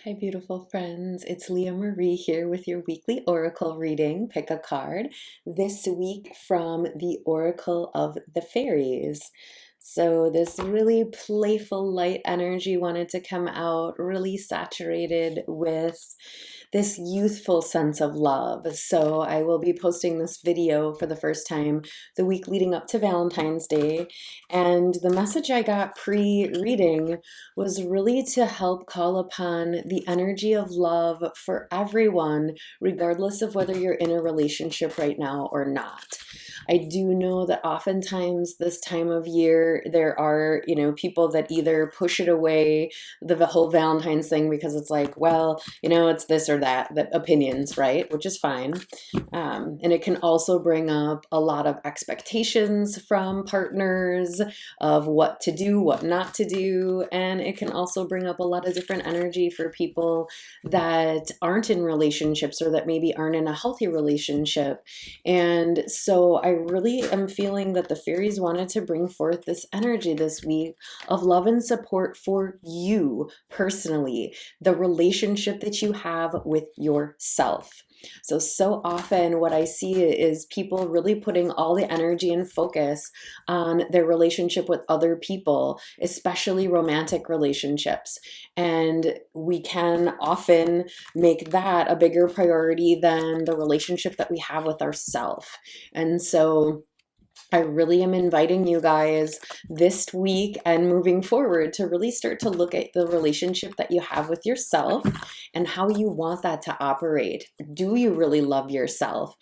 Hi, beautiful friends. It's Leah Marie here with your weekly oracle reading. Pick a card this week from the Oracle of the Fairies. So, this really playful, light energy wanted to come out, really saturated with this youthful sense of love. So, I will be posting this video for the first time the week leading up to Valentine's Day. And the message I got pre reading was really to help call upon the energy of love for everyone, regardless of whether you're in a relationship right now or not. I do know that oftentimes this time of year, there are, people that either push it away, the whole Valentine's thing, because it's like, well, it's this or that, the opinions, right? Which is fine. And it can also bring up a lot of expectations from partners of what to do, what not to do. And it can also bring up a lot of different energy for people that aren't in relationships or that maybe aren't in a healthy relationship. And so I really am feeling that the fairies wanted to bring forth this energy this week of love and support for you personally, the relationship that you have with yourself. So often what I see is people really putting all the energy and focus on their relationship with other people, especially romantic relationships. And we can often make that a bigger priority than the relationship that we have with ourselves. And so I really am inviting you guys this week and moving forward to really start to look at the relationship that you have with yourself and how you want that to operate. Do you really love yourself?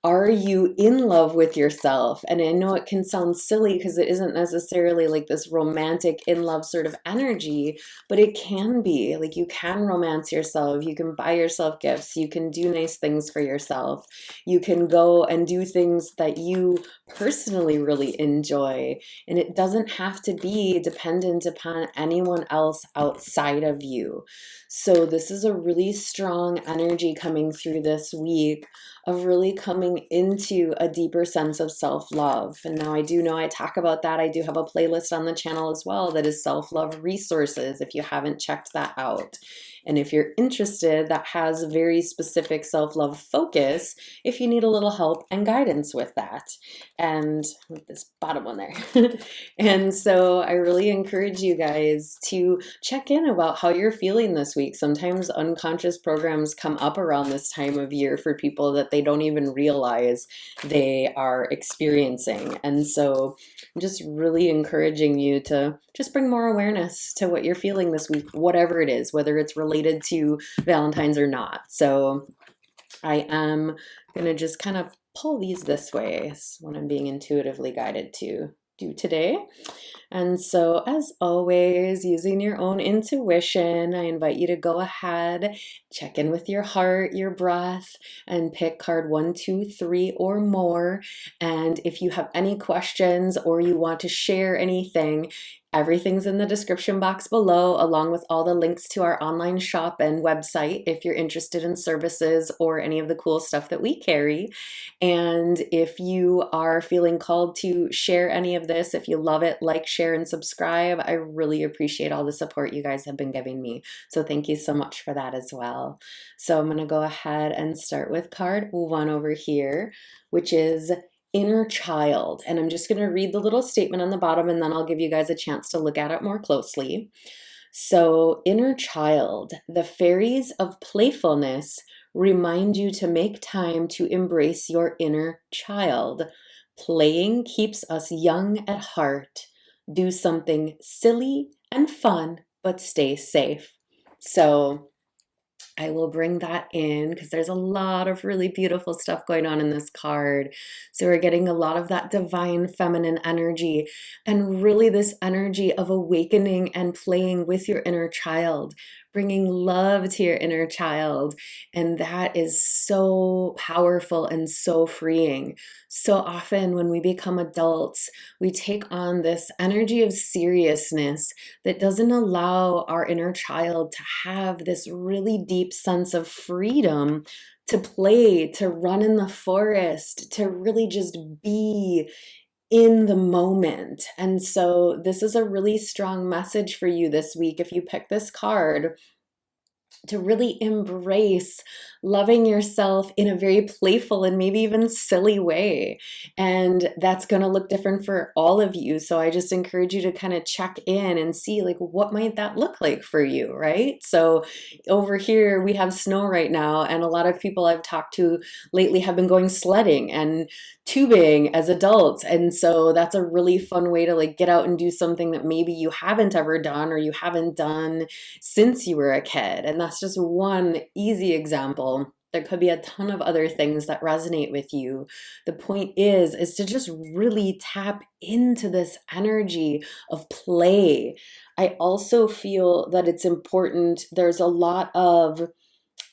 Are you in love with yourself? And I know it can sound silly because it isn't necessarily like this romantic in love sort of energy, but it can be. Like, you can romance yourself, you can buy yourself gifts, you can do nice things for yourself, you can go and do things that you personally really enjoy. And it doesn't have to be dependent upon anyone else outside of you. So this is a really strong energy coming through this week of really coming into a deeper sense of self-love. And now I do know I talk about that. I do have a playlist on the channel as well that is self-love resources if you haven't checked that out. And if you're interested, that has very specific self-love focus if you need a little help and guidance with that. And with this bottom one there. And so I really encourage you guys to check in about how you're feeling this week. Sometimes unconscious programs come up around this time of year for people that they don't even realize they are experiencing. And so I'm just really encouraging you to just bring more awareness to what you're feeling this week, whatever it is, whether it's related to Valentine's or not. So I am going to just kind of pull these this way. Is what I'm being intuitively guided to do today. And so, as always, using your own intuition, I invite you to go ahead, check in with your heart, your breath, and pick card 1, 2, 3, or more. And if you have any questions or you want to share anything, everything's in the description box below, along with all the links to our online shop and website if you're interested in services or any of the cool stuff that we carry. And if you are feeling called to share any of this, if you love it, like, share, and subscribe. I really appreciate all the support you guys have been giving me. So thank you so much for that as well. So I'm going to go ahead and start with card 1 over here, which is inner child. And I'm just going to read the little statement on the bottom, and then I'll give you guys a chance to look at it more closely. So, inner child, the fairies of playfulness remind you to make time to embrace your inner child. Playing keeps us young at heart. Do something silly and fun, but stay safe. So, I will bring that in because there's a lot of really beautiful stuff going on in this card. So we're getting a lot of that divine feminine energy and really this energy of awakening and playing with your inner child, bringing love to your inner child. And that is so powerful and so freeing. So often when we become adults, we take on this energy of seriousness that doesn't allow our inner child to have this really deep sense of freedom to play, to run in the forest, to really just be in the moment. And so this is a really strong message for you this week. If you pick this card, to really embrace loving yourself in a very playful and maybe even silly way. And that's going to look different for all of you. So I just encourage you to kind of check in and see, like, what might that look like for you, right? So over here we have snow right now, and a lot of people I've talked to lately have been going sledding and tubing as adults. And so that's a really fun way to like get out and do something that maybe you haven't ever done or you haven't done since you were a kid. And that's just one easy example. There could be a ton of other things that resonate with you. The point is to just really tap into this energy of play. I also feel that it's important. There's a lot of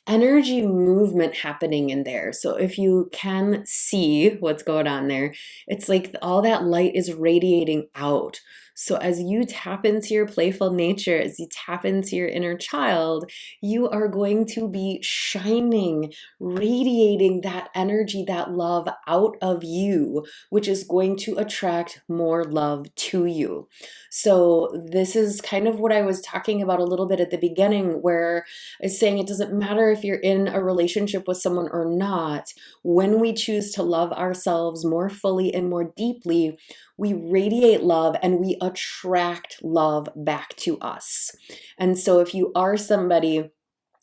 energy movement happening in there. So if you can see what's going on there, it's like all that light is radiating out. So as you tap into your playful nature, as you tap into your inner child, you are going to be shining, radiating that energy, that love out of you, which is going to attract more love to you. So this is kind of what I was talking about a little bit at the beginning, where is saying it doesn't matter if you're in a relationship with someone or not. When we choose to love ourselves more fully and more deeply, we radiate love and we attract love back to us. And so if you are somebody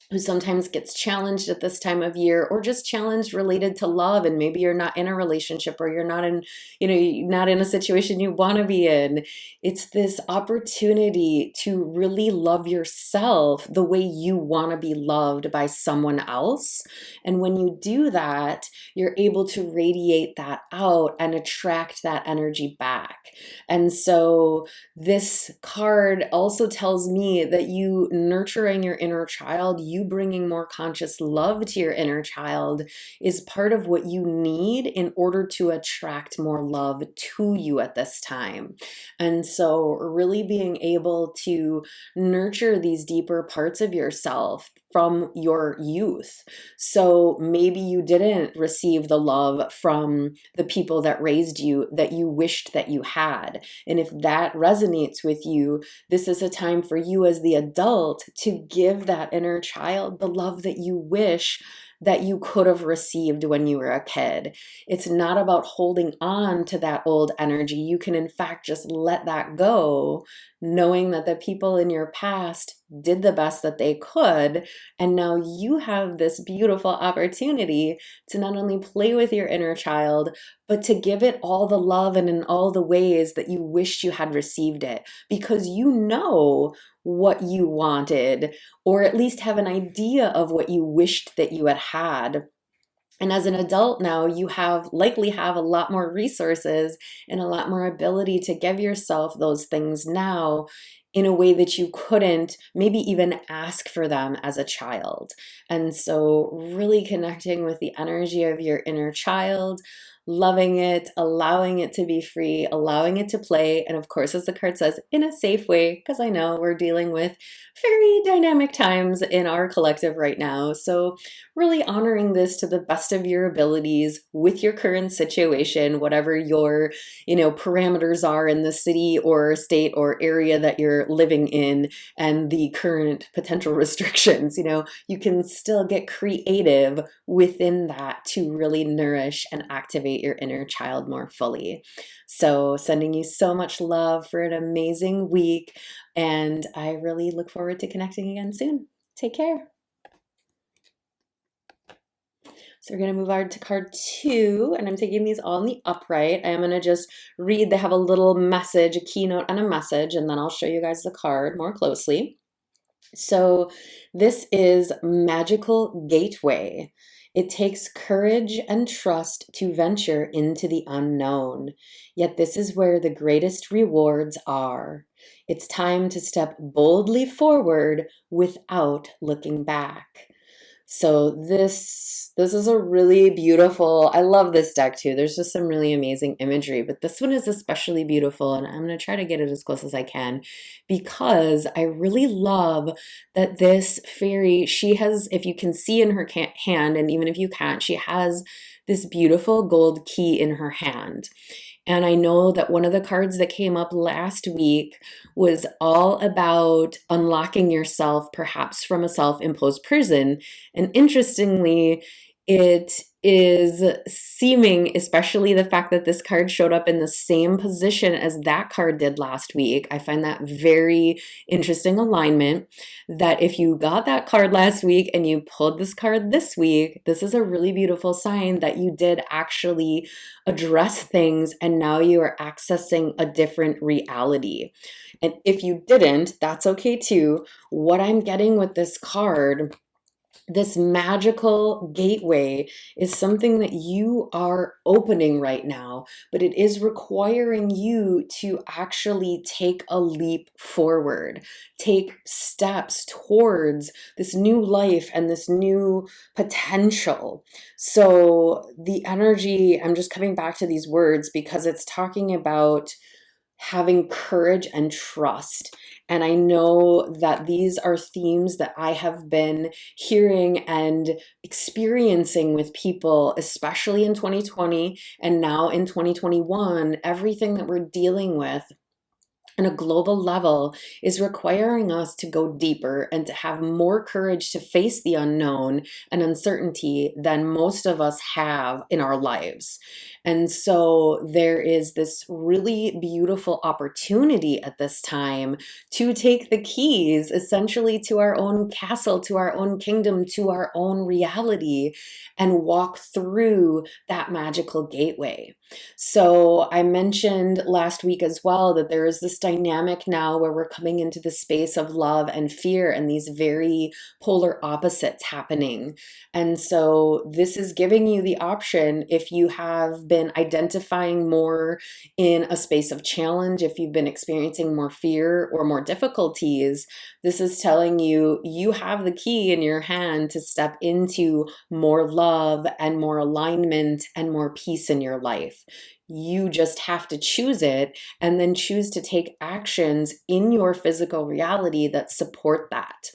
who sometimes gets challenged at this time of year, or just challenged related to love, and maybe you're not in a relationship, or you're not in, not in a situation you want to be in, it's this opportunity to really love yourself the way you want to be loved by someone else. And when you do that, you're able to radiate that out and attract that energy back. And so this card also tells me that you nurturing your inner child, you bringing more conscious love to your inner child, is part of what you need in order to attract more love to you at this time. And so really being able to nurture these deeper parts of yourself from your youth. So maybe you didn't receive the love from the people that raised you that you wished that you had. And if that resonates with you, this is a time for you as the adult to give that inner child the love that you wish that you could have received when you were a kid. It's not about holding on to that old energy. You can, in fact, just let that go, knowing that the people in your past did the best that they could. And now you have this beautiful opportunity to not only play with your inner child, but to give it all the love and in all the ways that you wished you had received it, because you know what you wanted, or at least have an idea of what you wished that you had had. And as an adult now, you likely have a lot more resources and a lot more ability to give yourself those things now in a way that you couldn't maybe even ask for them as a child. And so really connecting with the energy of your inner child, loving it, allowing it to be free, allowing it to play. And of course, as the card says, in a safe way, because I know we're dealing with very dynamic times in our collective right now. So really honoring this to the best of your abilities with your current situation, whatever your, parameters are in the city or state or area that you're living in, and the current potential restrictions. You can still get creative within that to really nourish and activate your inner child more fully. So sending you so much love for an amazing week, and I really look forward to connecting again soon. Take care. So we're going to move on to card 2, and I'm taking these all in the upright. I am going to just read. They have a little message, a keynote and a message, and then I'll show you guys the card more closely. So this is Magical Gateway. It takes courage and trust to venture into the unknown, yet this is where the greatest rewards are. It's time to step boldly forward without looking back. So this is a really beautiful, I love this deck too. There's just some really amazing imagery, but this one is especially beautiful, and I'm going to try to get it as close as I can, because I really love that this fairy, she has, if you can see in her hand, and even if you can't, she has this beautiful gold key in her hand. And I know that one of the cards that came up last week was all about unlocking yourself, perhaps from a self-imposed prison. And interestingly, it is seeming, especially the fact that this card showed up in the same position as that card did last week. I find that very interesting alignment, that if you got that card last week and you pulled this card this week, this is a really beautiful sign that you did actually address things and now you are accessing a different reality. And if you didn't, that's okay too. What I'm getting with this card, this magical gateway, is something that you are opening right now, but it is requiring you to actually take a leap forward, take steps towards this new life and this new potential. So the energy, I'm just coming back to these words because it's talking about having courage and trust. And I know that these are themes that I have been hearing and experiencing with people, especially in 2020 and now in 2021. Everything that we're dealing with on a global level is requiring us to go deeper and to have more courage to face the unknown and uncertainty than most of us have in our lives. And so there is this really beautiful opportunity at this time to take the keys essentially to our own castle, to our own kingdom, to our own reality, and walk through that magical gateway. So I mentioned last week as well that there is this dynamic now where we're coming into the space of love and fear and these very polar opposites happening. And so this is giving you the option, if you have been identifying more in a space of challenge, if you've been experiencing more fear or more difficulties, this is telling you you have the key in your hand to step into more love and more alignment and more peace in your life. You just have to choose it and then choose to take actions in your physical reality that support that.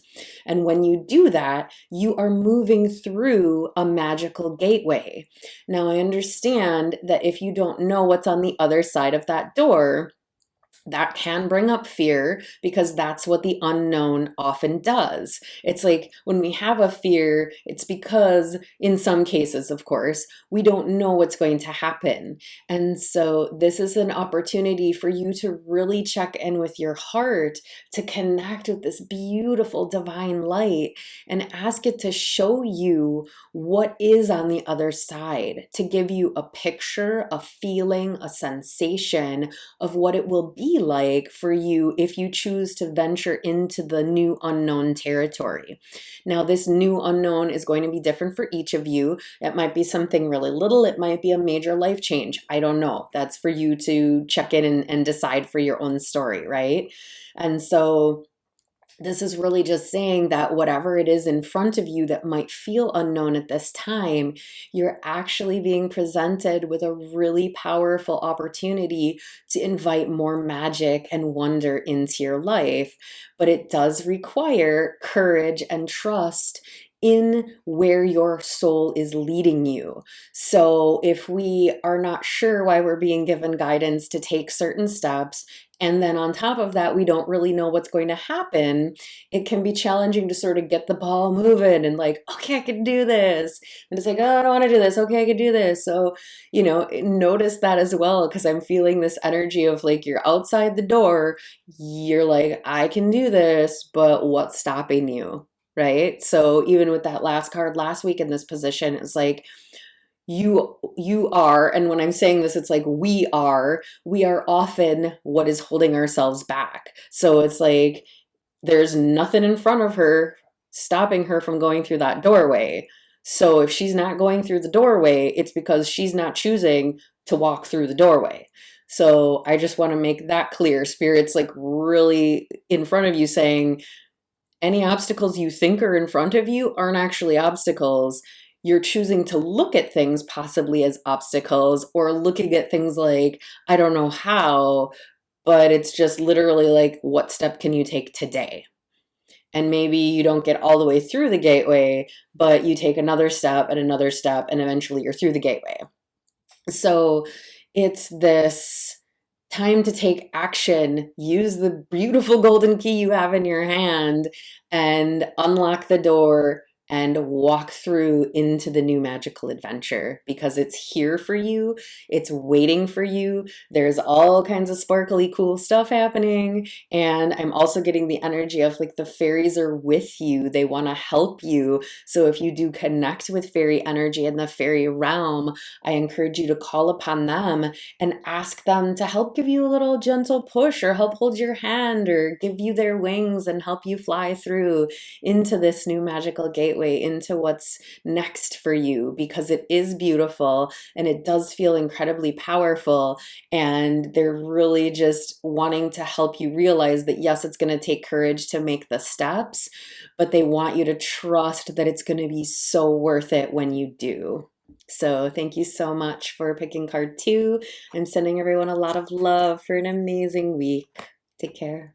And when you do that, you are moving through a magical gateway. Now, I understand that if you don't know what's on the other side of that door, that can bring up fear, because that's what the unknown often does. It's like when we have a fear, it's because in some cases, of course, we don't know what's going to happen. And so this is an opportunity for you to really check in with your heart, to connect with this beautiful divine light and ask it to show you what is on the other side, to give you a picture, a feeling, a sensation of what it will be like for you if you choose to venture into the new unknown territory. Now, this new unknown is going to be different for each of you. It might be something really little. It might be a major life change. I don't know. That's for you to check in and decide for your own story, right? And so this is really just saying that whatever it is in front of you that might feel unknown at this time, you're actually being presented with a really powerful opportunity to invite more magic and wonder into your life. But it does require courage and trust in where your soul is leading you. So if we are not sure why we're being given guidance to take certain steps, and then on top of that, we don't really know what's going to happen, it can be challenging to sort of get the ball moving and like, okay, I can do this. And it's like, oh, I don't want to do this. Okay, I can do this. So, notice that as well, because I'm feeling this energy of like, you're outside the door, you're like, I can do this, but what's stopping you? Right? So even with that last card last week in this position, it's like, you are, and when I'm saying this, it's like we are often what is holding ourselves back. So it's like there's nothing in front of her stopping her from going through that doorway. So if she's not going through the doorway, it's because she's not choosing to walk through the doorway. So I just want to make that clear. Spirit's like really in front of you saying, any obstacles you think are in front of you aren't actually obstacles. You're choosing to look at things possibly as obstacles, or looking at things like, I don't know how, but it's just literally like, what step can you take today? And maybe you don't get all the way through the gateway, but you take another step, and eventually you're through the gateway. So It's this time to take action, use the beautiful golden key you have in your hand, and unlock the door and walk through into the new magical adventure because it's here for you. It's waiting for you. There's all kinds of sparkly, cool stuff happening. And I'm also getting the energy of like the fairies are with you. They want to help you. So if you do connect with fairy energy in the fairy realm, I encourage you to call upon them and ask them to help give you a little gentle push or help hold your hand or give you their wings and help you fly through into this new magical gateway, into what's next for you, because it is beautiful and it does feel incredibly powerful. And they're really just wanting to help you realize that, yes, it's going to take courage to make the steps, but they want you to trust that it's going to be so worth it when you do. So thank you so much for picking card 2. I'm sending everyone a lot of love for an amazing week. Take care.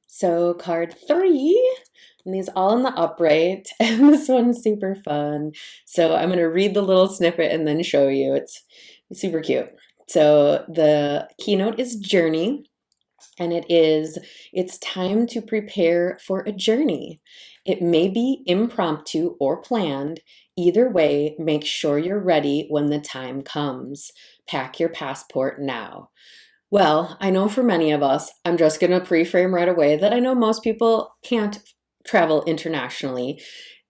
So card 3, and these all in the upright, and this one's super fun. So I'm going to read the little snippet and then show you. It's super cute. So the keynote is journey. And it's time to prepare for a journey. It may be impromptu or planned. Either way, make sure you're ready when the time comes. Pack your passport now. Well, I know for many of us, I'm just going to pre-frame right away that I know most people can't travel internationally.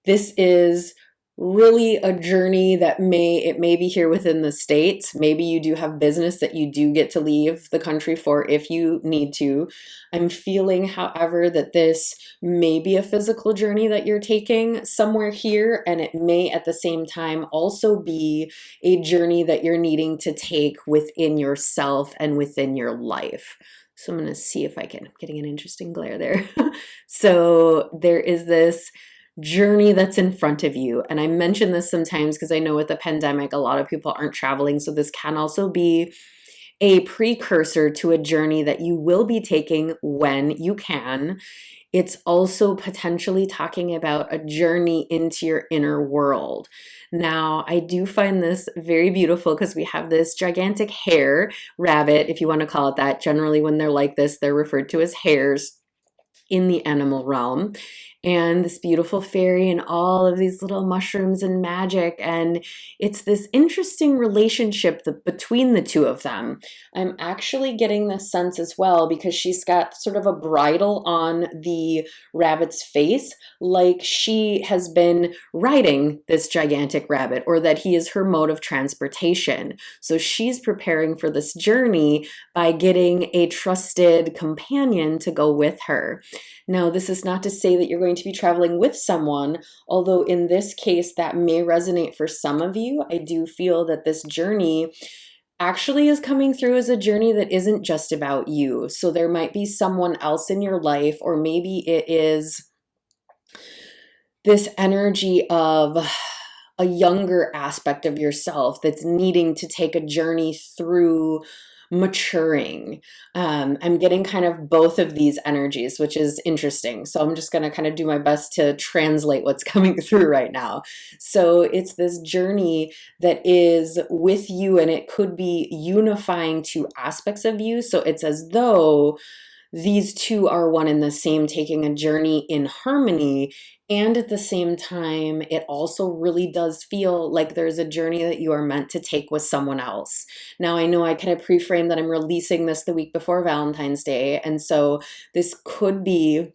This is really a journey that may be here within the States. Maybe you do have business that you do get to leave the country for if you need to. I'm feeling, however, that this may be a physical journey that you're taking somewhere here, and it may at the same time also be a journey that you're needing to take within yourself and within your life. So I'm going to see if I'm getting an interesting glare there. So there is this journey that's in front of you. And I mention this sometimes because I know with the pandemic, a lot of people aren't traveling. So this can also be a precursor to a journey that you will be taking when you can. It's also potentially talking about a journey into your inner world. Now, I do find this very beautiful because we have this gigantic hare, rabbit, if you want to call it that. Generally, when they're like this, they're referred to as hares in the animal realm, and this beautiful fairy and all of these little mushrooms and magic. And it's this interesting relationship between the two of them. I'm actually getting this sense as well because she's got sort of a bridle on the rabbit's face, like she has been riding this gigantic rabbit, or that he is her mode of transportation. So she's preparing for this journey by getting a trusted companion to go with her. Now, this is not to say that you're going to be traveling with someone, although in this case, that may resonate for some of you. I do feel that this journey actually is coming through as a journey that isn't just about you. So there might be someone else in your life, or maybe it is this energy of a younger aspect of yourself that's needing to take a journey through maturing. I'm getting kind of both of these energies, which is interesting. So I'm just going to kind of do my best to translate what's coming through right now. So it's this journey that is with you, and it could be unifying two aspects of you. So it's as though these two are one and the same, taking a journey in harmony. And at the same time, it also really does feel like there's a journey that you are meant to take with someone else. Now, I know I kind of pre-framed that I'm releasing this the week before Valentine's Day. And so this could be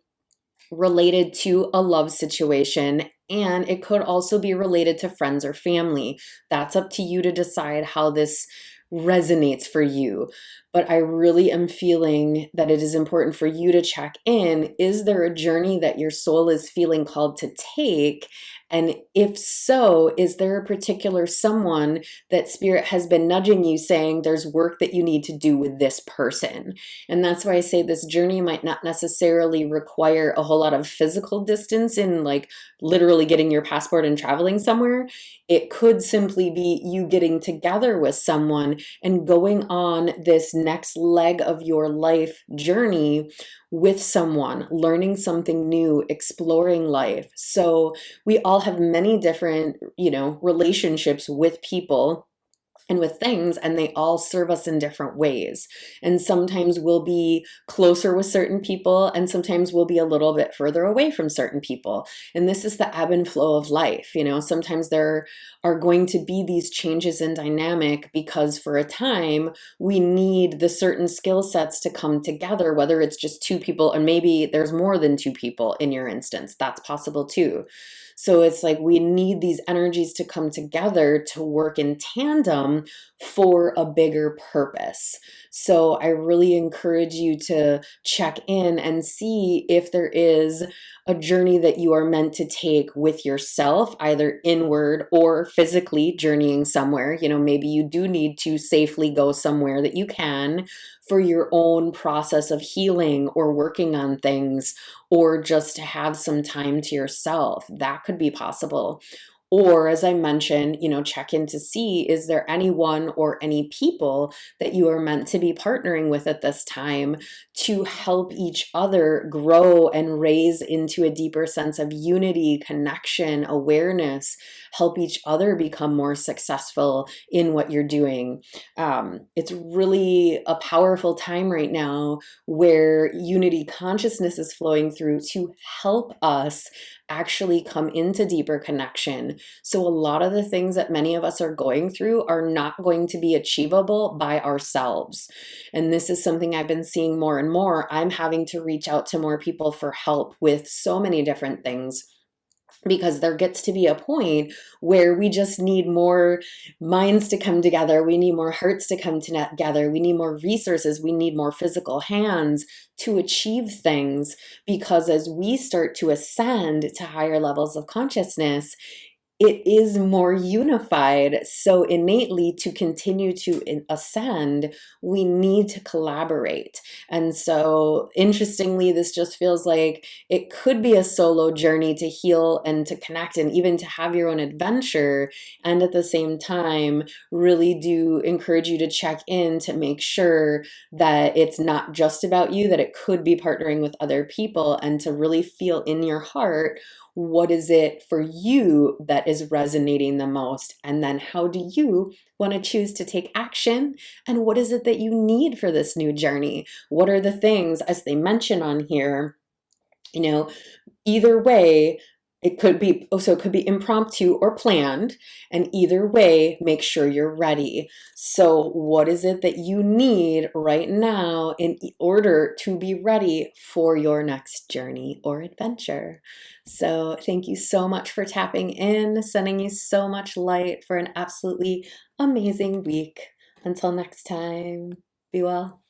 related to a love situation, and it could also be related to friends or family. That's up to you to decide how this resonates for you. But I really am feeling that it is important for you to check in. Is there a journey that your soul is feeling called to take? And if so, is there a particular someone that spirit has been nudging you, saying there's work that you need to do with this person? And that's why I say this journey might not necessarily require a whole lot of physical distance in like literally getting your passport and traveling somewhere. It could simply be you getting together with someone and going on this next leg of your life journey with someone, learning something new, exploring life. So we all have many different, relationships with people. and with things, and they all serve us in different ways. And sometimes we'll be closer with certain people, and sometimes we'll be a little bit further away from certain people. And this is the ebb and flow of life. You know, sometimes there are going to be these changes in dynamic because for a time we need the certain skill sets to come together, whether it's just two people, or maybe there's more than two people in your instance. That's possible too. So it's like we need these energies to come together to work in tandem for a bigger purpose. So I really encourage you to check in and see if there is a journey that you are meant to take with yourself, either inward or physically journeying somewhere. You know, maybe you do need to safely go somewhere that you can for your own process of healing or working on things, or just to have some time to yourself. That could be possible. Or, as I mentioned, you know, check in to see, is there anyone or any people that you are meant to be partnering with at this time to help each other grow and raise into a deeper sense of unity, connection, awareness, help each other become more successful in what you're doing. It's really a powerful time right now where unity consciousness is flowing through to help us actually come into deeper connection. So a lot of the things that many of us are going through are not going to be achievable by ourselves. And this is something I've been seeing more and more. I'm having to reach out to more people for help with so many different things, because there gets to be a point where we just need more minds to come together. We need more hearts to come together. We need more resources. We need more physical hands to achieve things, because as we start to ascend to higher levels of consciousness, it is more unified. So innately, to continue to ascend, we need to collaborate. And so interestingly, this just feels like it could be a solo journey to heal and to connect and even to have your own adventure. And at the same time, really do encourage you to check in to make sure that it's not just about you, that it could be partnering with other people, and to really feel in your heart, what is it for you that is resonating the most? And then how do you want to choose to take action? And what is it that you need for this new journey? What are the things, as they mention on here, you know, either way, it could be, so it could be impromptu or planned, and either way, make sure you're ready. So what is it that you need right now in order to be ready for your next journey or adventure? So thank you so much for tapping in, sending you so much light for an absolutely amazing week. Until next time, be well.